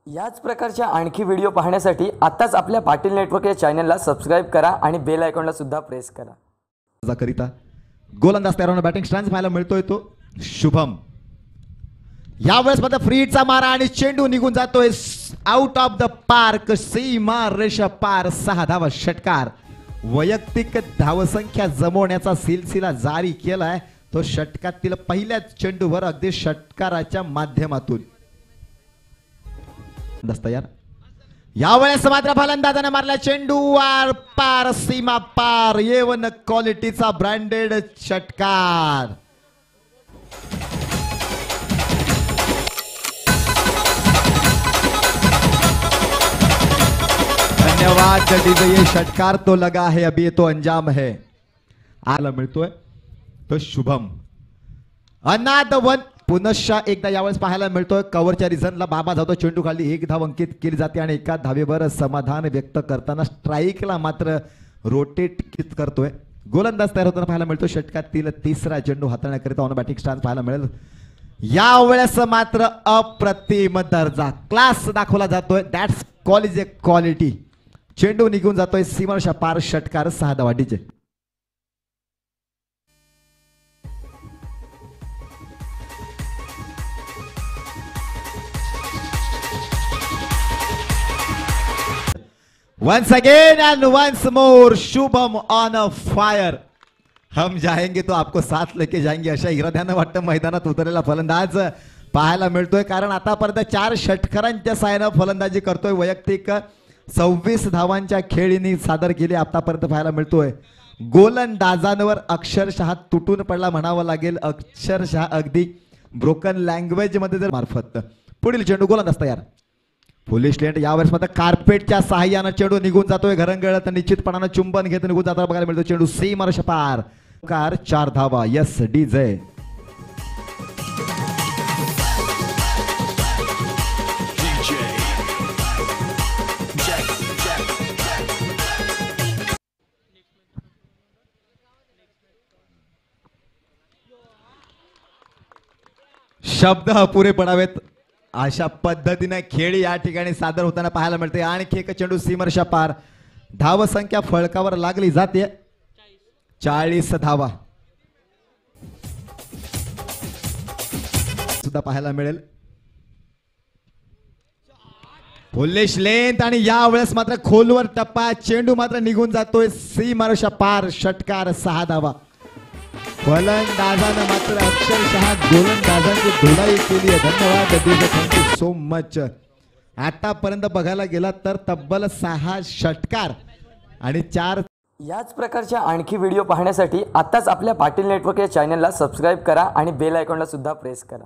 याच प्रकारच्या आणखी व्हिडिओ पाहण्यासाठी आताच आपल्या पाटील नेटवर्क या चॅनलला सबस्क्राइब करा आणि बेल आयकॉनला सुद्धा प्रेस करा. करिता गोलंदाज तयार होऊन बॅटिंग स्टॅन्स पाहायला मिळतोय तो शुभम. यावेळेस मध्ये फ्रीचा मारा आणि चेंडू निघून जातोय आउट ऑफ द पार्क. सीमा रेषा पार. 6 धावा षटकार. वैयक्तिक धावसंख्या जमवण्याचा सिलसिला जारी केलाय तो षटकातील पहिल्याच चेंडूवर अगदी षटकाराच्या माध्यमातून. तयार. यावेळेस मात्र फलंदाजाने मारला चेंडू आर पार. सीमा पार. येवन क्वालिटीचा ब्रँडेड षटकार. धन्यवाद डीजे. ये षटकार तो लगा है अभी तो अंजाम है. आला मिळतोय तो शुभम. अनाद वन पुनश्च एकदा यावेळेस पाहायला मिळतोय कव्हरच्या रिझनला बाबा जातो. चेंडू खाली 1 धाव अंकित केली जाते आणि एका धावेवर समाधान व्यक्त करताना स्ट्राईकला मात्र रोटेट करतोय. गोलंदाज तयार होताना पाहायला मिळतो. षटकातील 3रा चेंडू हाताळण्याकरिता ऑन बॅटिंग स्टॅन्स पाहायला मिळेल. यावेळेस मात्र अप्रतिम दर्जा क्लास दाखवला जातोय. That's quality. चेंडू निघून जातोय सीमारेषा पार. षटकार 6 धावा DJ. Once again and once more Shubham on fire. हम जाएंगे तो आपको साथ लेके जाएंगे अशा इराद्यानं वाटतं मैदानात उतरलेला फलंदाज पाहायला मिळतोय. कारण आतापर्यंत 4 षटकारांच्या साहाय्यानं फलंदाजी करतोय. वैयक्तिक 26 धावांच्या खेळीने सादर केली आतापर्यंत पाहायला मिळतोय. गोलंदाजांवर अक्षरशः तुटून पडला म्हणावं लागेल. अक्षरशः अगदी ब्रोकन लँग्वेज मध्ये जर मार्फत. पुढील चेंडू गोलंदाज तयार. पोलीस लेंट यावेळेस मात्र कार्पेटच्या सहाय्यानं चेंडू निघून जातोय. घरंगळत निश्चितपणानं चुंबन घेत निघून जाताना बघायला मिळतो. चेंडू सीमारेषा पार. कार 4 धावा. Yes DJ. शब्द अपुरे पडावेत अशा पद्धतीने खेळ या ठिकाणी सादर होताना पाहायला मिळते. आणखी एक चेंडू सीमारेषा पार. धाव संख्या फळकावर लागली जाते. 40 धावा सुद्धा पाहायला मिळेल. पोलिश लेंथ आणि यावेळेस मात्र खोलवर टप्पा. चेंडू मात्र निघून जातोय सीमारेषा पार. षटकार 6 धावा. फलंदाजानं मात्र अक्षरशः गोलंदाजांची धुलाई केली आहे. धन्यवाद थँक्यू सो मच. आतापर्यंत बघायला गेला तर तब्बल 6 षटकार आणि 4. याच प्रकारच्या आणखी व्हिडिओ पाहण्यासाठी आताच आपल्या पाटील नेटवर्क या चॅनलला सबस्क्राइब करा आणि बेल आयकॉनला सुद्धा प्रेस करा.